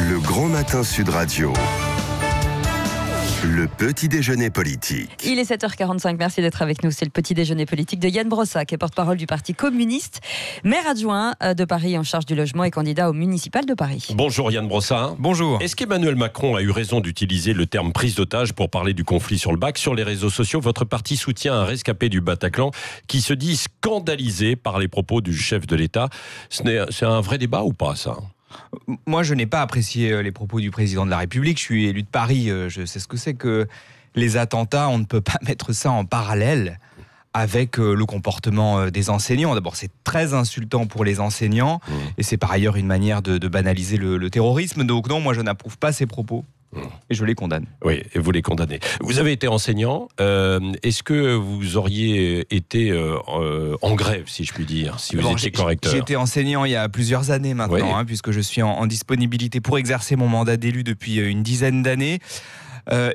Le Grand Matin Sud Radio. Le petit déjeuner politique. Il est 7h45, merci d'être avec nous. C'est le petit déjeuner politique de Yann Brossa, qui est porte-parole du Parti communiste, maire adjoint de Paris en charge du logement et candidat au municipal de Paris. Bonjour Yann Brossa. Bonjour. Est-ce qu'Emmanuel Macron a eu raison d'utiliser le terme prise d'otage pour parler du conflit sur le bac? Sur les réseaux sociaux, votre parti soutient un rescapé du Bataclan qui se dit scandalisé par les propos du chef de l'État. C'est un vrai débat ou pas, ça? Moi, je n'ai pas apprécié les propos du président de la République. Je suis élu de Paris. Je sais ce que c'est que les attentats. On ne peut pas mettre ça en parallèle avec le comportement des enseignants. D'abord, c'est très insultant pour les enseignants. Et c'est par ailleurs une manière de banaliser le terrorisme. Donc non, moi, je n'approuve pas ces propos. Et je les condamne. Oui, et vous les condamnez. Vous avez été enseignant. Est-ce que vous auriez été en grève, si je puis dire, si vous étiez correcteur? J'ai été enseignant il y a plusieurs années maintenant, puisque je suis en disponibilité pour exercer mon mandat d'élu depuis une dizaine d'années.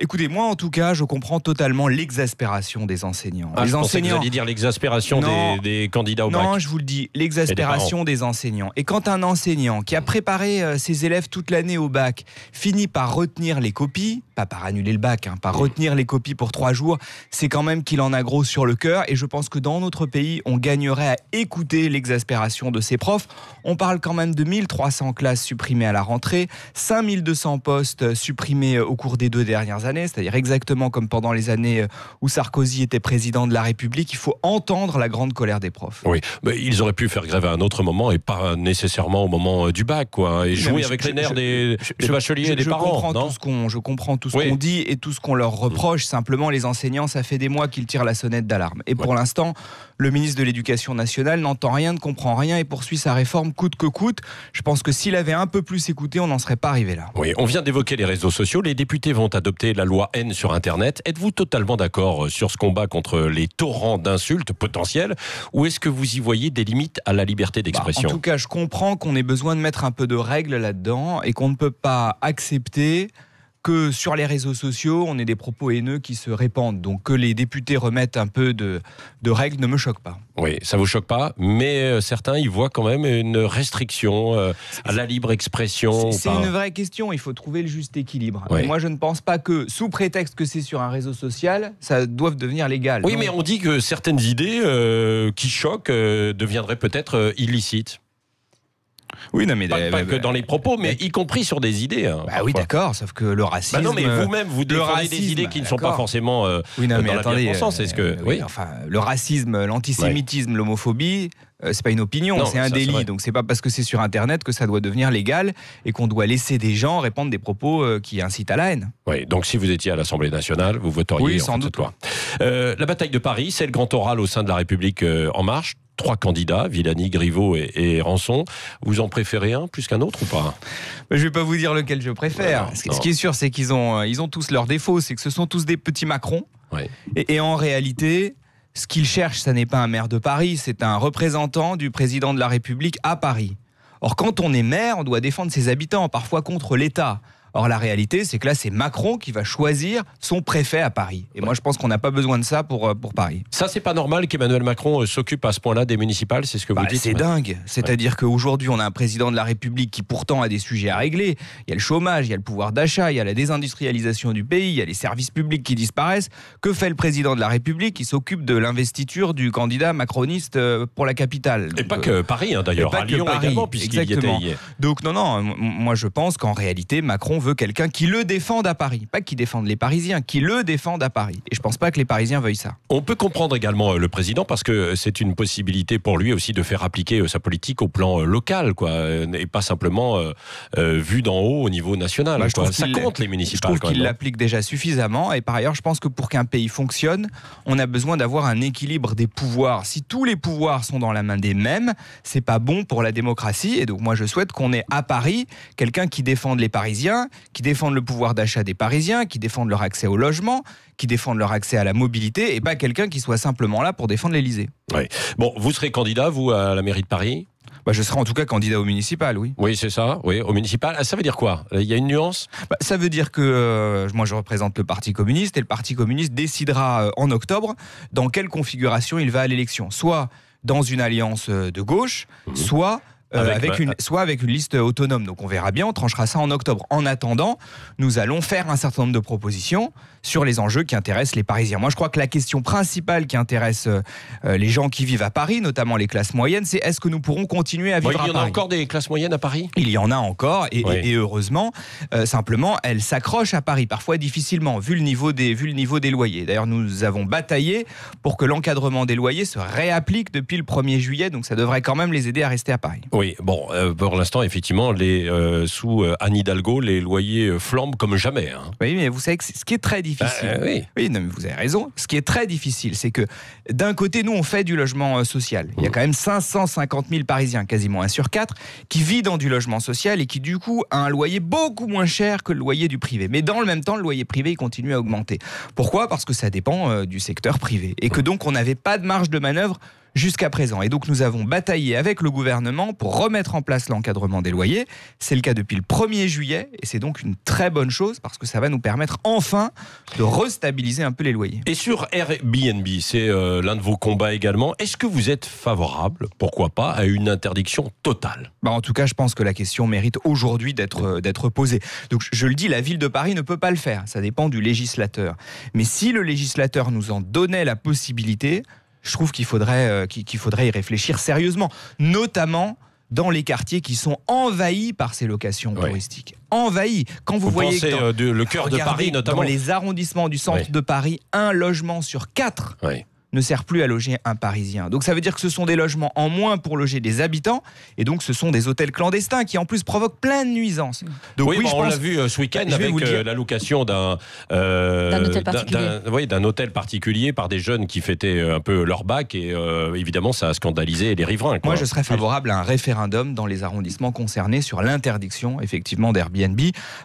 Écoutez, moi en tout cas, je comprends totalement l'exaspération des enseignants. Les enseignants. Que vous alliez dire l'exaspération des candidats au bac. Non, je vous le dis, l'exaspération des enseignants. Et quand un enseignant qui a préparé ses élèves toute l'année au bac finit par retenir les copies, pas par annuler le bac, par retenir les copies pour 3 jours, c'est quand même qu'il en a gros sur le cœur. Et je pense que dans notre pays, on gagnerait à écouter l'exaspération de ces profs. On parle quand même de 1300 classes supprimées à la rentrée, 5200 postes supprimés au cours des 2 dernières années, c'est-à-dire exactement comme pendant les années où Sarkozy était président de la République. Il faut entendre la grande colère des profs. Oui, mais ils auraient pu faire grève à un autre moment et pas nécessairement au moment du bac, quoi, et jouer avec les nerfs des bacheliers et des parents. Je comprends tout ce qu'on dit et tout ce qu'on leur reproche. Simplement, les enseignants, ça fait des mois qu'ils tirent la sonnette d'alarme. Et pour l'instant, le ministre de l'Éducation nationale n'entend rien, ne comprend rien et poursuit sa réforme coûte que coûte. Je pense que s'il avait un peu plus écouté, on n'en serait pas arrivé là. Oui, on vient d'évoquer les réseaux sociaux. Les députés vont adopter la loi haine sur Internet. Êtes-vous totalement d'accord sur ce combat contre les torrents d'insultes potentielles, ou est-ce que vous y voyez des limites à la liberté d'expression? En tout cas, je comprends qu'on ait besoin de mettre un peu de règles là-dedans et qu'on ne peut pas accepter que sur les réseaux sociaux, on ait des propos haineux qui se répandent. Donc que les députés remettent un peu de règles ne me choque pas. Oui, ça vous choque pas, mais certains y voient quand même une restriction à la libre expression. C'est une vraie question, il faut trouver le juste équilibre. Oui. Moi, je ne pense pas que, sous prétexte que c'est sur un réseau social, ça doive devenir légal. Oui, mais on dit que certaines idées qui choquent deviendraient peut-être illicites. Oui, non, mais pas que dans les propos, mais y compris sur des idées. Oui, d'accord, sauf que le racisme. Non, mais vous-même, vous défendez des idées qui ne sont pas forcément dans la bien-pensance. Le racisme, l'antisémitisme, l'homophobie, c'est pas une opinion, c'est un délit. Donc c'est pas parce que c'est sur Internet que ça doit devenir légal et qu'on doit laisser des gens répandre des propos qui incitent à la haine. Oui, donc si vous étiez à l'Assemblée nationale, vous voteriez sans doute. La bataille de Paris, c'est le grand oral au sein de la République En Marche. 3 candidats, Villani, Griveaux et Rançon. Vous en préférez un plus qu'un autre ou pas? Je ne vais pas vous dire lequel je préfère. Ce qui est sûr, c'est qu'ils ont tous leurs défauts. C'est que ce sont tous des petits Macron. Ouais. Et en réalité, ce qu'ils cherchent, ça n'est pas un maire de Paris, c'est un représentant du président de la République à Paris. Or, quand on est maire, on doit défendre ses habitants, parfois contre l'État. Or, la réalité, c'est que là, c'est Macron qui va choisir son préfet à Paris. Et moi, je pense qu'on n'a pas besoin de ça pour Paris. Ça, c'est pas normal qu'Emmanuel Macron s'occupe à ce point-là des municipales, c'est ce que vous dites? C'est dingue. C'est-à-dire qu'aujourd'hui, on a un président de la République qui pourtant a des sujets à régler. Il y a le chômage, il y a le pouvoir d'achat, il y a la désindustrialisation du pays, il y a les services publics qui disparaissent. Que fait le président de la République? Il s'occupe de l'investiture du candidat macroniste pour la capitale. Et pas que Paris, d'ailleurs, à Lyon également, puisqu'il y était hier. Donc non, moi je pense qu'en réalité, Macron veut quelqu'un qui le défende à Paris. Pas qui défende les Parisiens, qui le défende à Paris. Et je pense pas que les Parisiens veuillent ça. On peut comprendre également le président parce que c'est une possibilité pour lui aussi de faire appliquer sa politique au plan local, et pas simplement vu d'en haut au niveau national. Ça compte les municipales. Je trouve qu'il l'applique déjà suffisamment. Et par ailleurs, je pense que pour qu'un pays fonctionne, on a besoin d'avoir un équilibre des pouvoirs. Si tous les pouvoirs sont dans la main des mêmes, c'est pas bon pour la démocratie. Et donc moi, je souhaite qu'on ait à Paris quelqu'un qui défende les Parisiens, qui défendent le pouvoir d'achat des Parisiens, qui défendent leur accès au logement, qui défendent leur accès à la mobilité, et pas quelqu'un qui soit simplement là pour défendre l'Élysée. Oui. Bon, vous serez candidat, vous, à la mairie de Paris? Je serai en tout cas candidat au municipal, oui. Oui, c'est ça, oui, au municipal. Ça veut dire quoi? Il y a une nuance? Ça veut dire que moi, je représente le Parti communiste, et le Parti communiste décidera en octobre dans quelle configuration il va à l'élection. Soit dans une alliance de gauche, soit soit avec une liste autonome. Donc on verra bien, on tranchera ça en octobre. En attendant, nous allons faire un certain nombre de propositions sur les enjeux qui intéressent les Parisiens. Moi, je crois que la question principale qui intéresse les gens qui vivent à Paris, notamment les classes moyennes, c'est est-ce que nous pourrons continuer à vivre à Paris ? Il y en a encore des classes moyennes à Paris ? Il y en a encore, et heureusement. Simplement, elles s'accrochent à Paris, parfois difficilement, vu le niveau des loyers. D'ailleurs, nous avons bataillé pour que l'encadrement des loyers se réapplique depuis le 1er juillet, donc ça devrait quand même les aider à rester à Paris. Oui, bon, pour l'instant, effectivement, sous Anne Hidalgo, les loyers flambent comme jamais. Hein. Oui, mais vous savez que ce qui est très difficile... oui, non, mais vous avez raison. Ce qui est très difficile, c'est que d'un côté, nous, on fait du logement social. Il y a quand même 550 000 Parisiens, quasiment 1 sur 4, qui vit dans du logement social et qui, du coup, a un loyer beaucoup moins cher que le loyer du privé. Mais dans le même temps, le loyer privé, il continue à augmenter. Pourquoi ? Parce que ça dépend du secteur privé. Et que donc, on n'avait pas de marge de manœuvre jusqu'à présent. Et donc, nous avons bataillé avec le gouvernement pour remettre en place l'encadrement des loyers. C'est le cas depuis le 1er juillet. Et c'est donc une très bonne chose parce que ça va nous permettre enfin de restabiliser un peu les loyers. Et sur Airbnb, c'est l'un de vos combats également. Est-ce que vous êtes favorable, pourquoi pas, à une interdiction totale ? En tout cas, je pense que la question mérite aujourd'hui d'être posée. Donc, je le dis, la ville de Paris ne peut pas le faire. Ça dépend du législateur. Mais si le législateur nous en donnait la possibilité, je trouve qu'il faudrait y réfléchir sérieusement, notamment dans les quartiers qui sont envahis par ces locations touristiques. Envahis. Quand vous voyez pensez le cœur de Paris, notamment. Dans les arrondissements du centre de Paris, 1 logement sur 4 ne sert plus à loger un Parisien. Donc ça veut dire que ce sont des logements en moins pour loger des habitants, et donc ce sont des hôtels clandestins qui en plus provoquent plein de nuisances. Donc, on l'a vu ce week-end avec l'allocation d'un hôtel particulier par des jeunes qui fêtaient un peu leur bac, et évidemment ça a scandalisé les riverains. Moi je serais favorable à un référendum dans les arrondissements concernés sur l'interdiction effectivement d'Airbnb,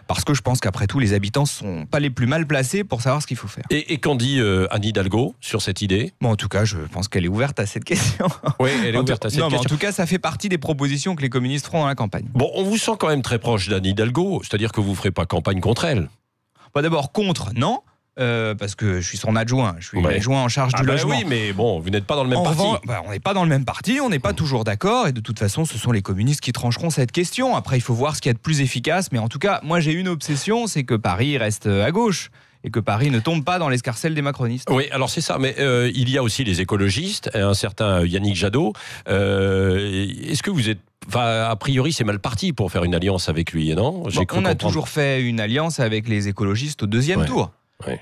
parce que je pense qu'après tout les habitants ne sont pas les plus mal placés pour savoir ce qu'il faut faire. Et qu'en dit Anne Hidalgo sur cette idée ? En tout cas, je pense qu'elle est ouverte à cette question. Oui, elle est ouverte à cette question. En tout cas, ça fait partie des propositions que les communistes feront dans la campagne. Bon, on vous sent quand même très proche d'Anne Hidalgo, c'est-à-dire que vous ne ferez pas campagne contre elle. D'abord, contre, non. Parce que je suis son adjoint. Je suis l'adjoint en charge du logement. Oui, mais bon, vous n'êtes pas dans le même parti. On n'est pas dans le même parti, on n'est pas toujours d'accord. Et de toute façon, ce sont les communistes qui trancheront cette question. Après, il faut voir ce qu'il y a de plus efficace. Mais en tout cas, moi, j'ai une obsession, c'est que Paris reste à gauche. Et que Paris ne tombe pas dans l'escarcelle des macronistes. Oui, alors c'est ça, mais il y a aussi les écologistes, un certain Yannick Jadot. Est-ce que vous êtes... a priori, c'est mal parti pour faire une alliance avec lui, non ? On a toujours fait une alliance avec les écologistes au 2e tour.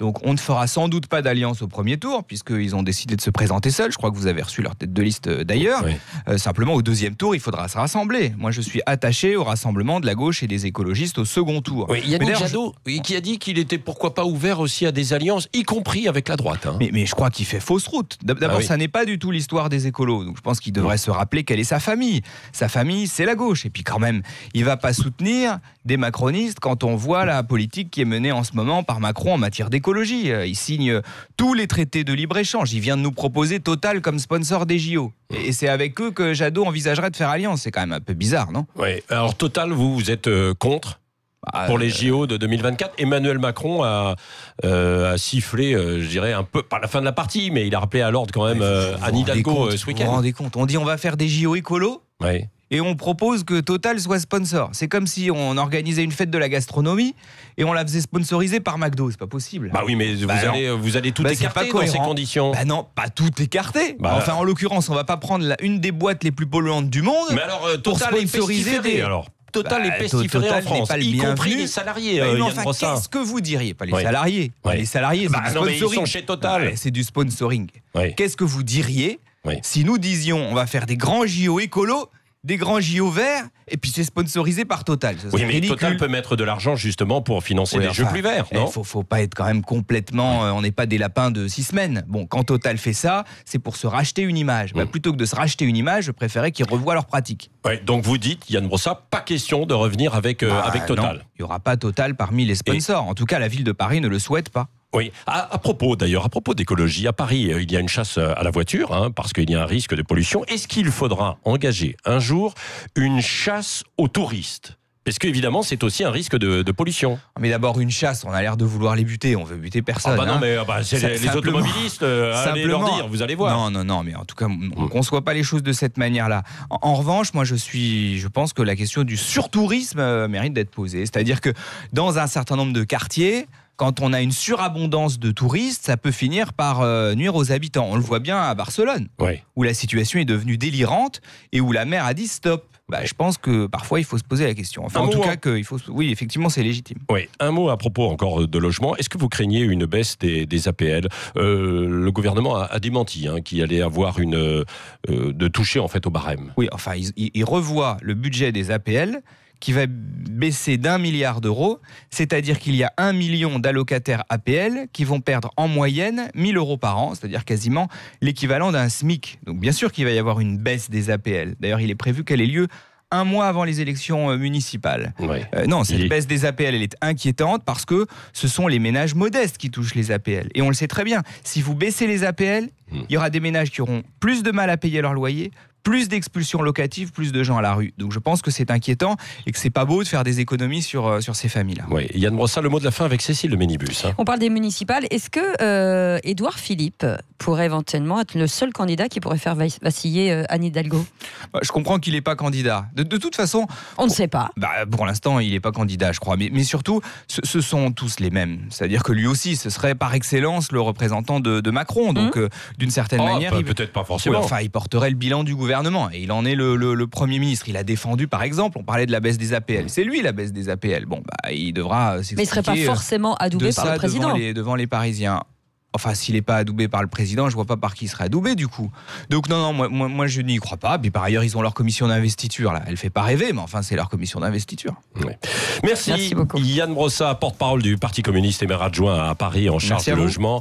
Donc on ne fera sans doute pas d'alliance au 1er tour, puisqu'ils ont décidé de se présenter seuls. Je crois que vous avez reçu leur tête de liste d'ailleurs. Simplement au 2e tour, il faudra se rassembler. Moi je suis attaché au rassemblement de la gauche et des écologistes au 2nd tour. Yannick Jadot qui a dit qu'il était pourquoi pas ouvert aussi à des alliances, y compris avec la droite. Mais je crois qu'il fait fausse route. D'abord, ça n'est pas du tout l'histoire des écolos. Donc je pense qu'il devrait se rappeler quelle est sa famille. Sa famille, c'est la gauche. Et puis quand même, il ne va pas soutenir des macronistes quand on voit la politique qui est menée en ce moment par Macron en matière d'écologie. Il signe tous les traités de libre-échange. Il vient de nous proposer Total comme sponsor des JO. Et c'est avec eux que Jadot envisagerait de faire alliance. C'est quand même un peu bizarre, non ? Oui. Alors Total, vous êtes contre pour les JO de 2024. Emmanuel Macron a sifflé, je dirais, un peu, pas la fin de la partie, mais il a rappelé à l'ordre quand même Anne Hidalgo ce week-end. Vous vous rendez compte ? On dit on va faire des JO écolos ? Et on propose que Total soit sponsor. C'est comme si on organisait une fête de la gastronomie et on la faisait sponsoriser par McDo. C'est pas possible. Oui, mais vous allez tout écarter dans ces conditions. Non, pas tout écarter. Enfin, en l'occurrence, on va pas prendre une des boîtes les plus polluantes du monde. Mais alors, Total est pestiféré alors. Total est pestiféré en France, y compris les salariés. Qu'est-ce que vous diriez ? Pas les salariés. Les salariés, c'est du sponsoring. Ils sont chez Total. C'est du sponsoring. Qu'est-ce que vous diriez si nous disions on va faire des grands JO écolos, des grands JO verts, et puis c'est sponsorisé par Total. Mais ridicule. Total peut mettre de l'argent justement pour financer des jeux plus verts, non ? Faut pas être quand même complètement... on n'est pas des lapins de 6 semaines. Bon, quand Total fait ça, c'est pour se racheter une image. Plutôt que de se racheter une image, je préférais qu'ils revoient leur pratique. Donc vous dites, Yann Brossat, pas question de revenir avec Total. Non, il n'y aura pas Total parmi les sponsors. En tout cas, la ville de Paris ne le souhaite pas. Oui, à propos d'écologie, à Paris, il y a une chasse à la voiture, parce qu'il y a un risque de pollution. Est-ce qu'il faudra engager un jour une chasse aux touristes ? Parce qu'évidemment, c'est aussi un risque de pollution. Mais d'abord, une chasse, on a l'air de vouloir les buter. On veut buter personne. Non, mais c'est les automobilistes. Allez leur dire, vous allez voir. Non, mais en tout cas, on ne conçoit pas les choses de cette manière-là. En revanche, moi, je pense que la question du surtourisme mérite d'être posée. C'est-à-dire que dans un certain nombre de quartiers, quand on a une surabondance de touristes, ça peut finir par nuire aux habitants. On le voit bien à Barcelone, où la situation est devenue délirante et où la maire a dit stop. Je pense que parfois il faut se poser la question. Enfin, en tout cas, oui, effectivement, c'est légitime. Oui, un mot à propos encore de logement. Est-ce que vous craignez une baisse des APL ? Le gouvernement a démenti qu'il allait avoir de toucher en fait au barème. Oui, enfin, il revoit le budget des APL qui va baisser d'1 milliard d'euros, c'est-à-dire qu'il y a 1 million d'allocataires APL qui vont perdre en moyenne 1 000 euros par an, c'est-à-dire quasiment l'équivalent d'un SMIC. Donc bien sûr qu'il va y avoir une baisse des APL. D'ailleurs, il est prévu qu'elle ait lieu un mois avant les élections municipales. Non, cette baisse des APL, elle est inquiétante parce que ce sont les ménages modestes qui touchent les APL. Et on le sait très bien, si vous baissez les APL, il y aura des ménages qui auront plus de mal à payer leur loyer, plus d'expulsions locatives, plus de gens à la rue. Donc je pense que c'est inquiétant et que c'est pas beau de faire des économies sur ces familles-là. Oui, Yann Brossat, le mot de la fin avec Cécile de Ménibus. On parle des municipales. Est-ce que Édouard Philippe pourrait éventuellement être le seul candidat qui pourrait faire vaciller Anne Hidalgo ? Je comprends qu'il n'est pas candidat. De toute façon... On ne sait pas. Pour l'instant, il n'est pas candidat, je crois. Mais surtout, ce sont tous les mêmes. C'est-à-dire que lui aussi, ce serait par excellence le représentant de Macron. Donc, d'une certaine manière... Peut-être pas forcément. Il porterait le bilan du gouvernement. Et il en est le Premier ministre. Il a défendu, par exemple, on parlait de la baisse des APL. C'est lui la baisse des APL. Il devra s'expliquer. Mais il ne serait pas forcément adoubé par le président. Devant les Parisiens. Enfin, s'il n'est pas adoubé par le président, je ne vois pas par qui il serait adoubé du coup. Donc non, moi je n'y crois pas. Puis par ailleurs, ils ont leur commission d'investiture là. Elle ne fait pas rêver, mais enfin c'est leur commission d'investiture. Merci beaucoup. Yann Brossat, porte-parole du Parti communiste et maire adjoint à Paris en charge du logement,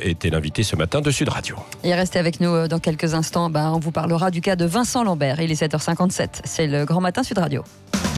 était l'invité ce matin de Sud Radio. Et restez avec nous dans quelques instants. On vous parlera du cas de Vincent Lambert. Il est 7h57. C'est le Grand Matin Sud Radio.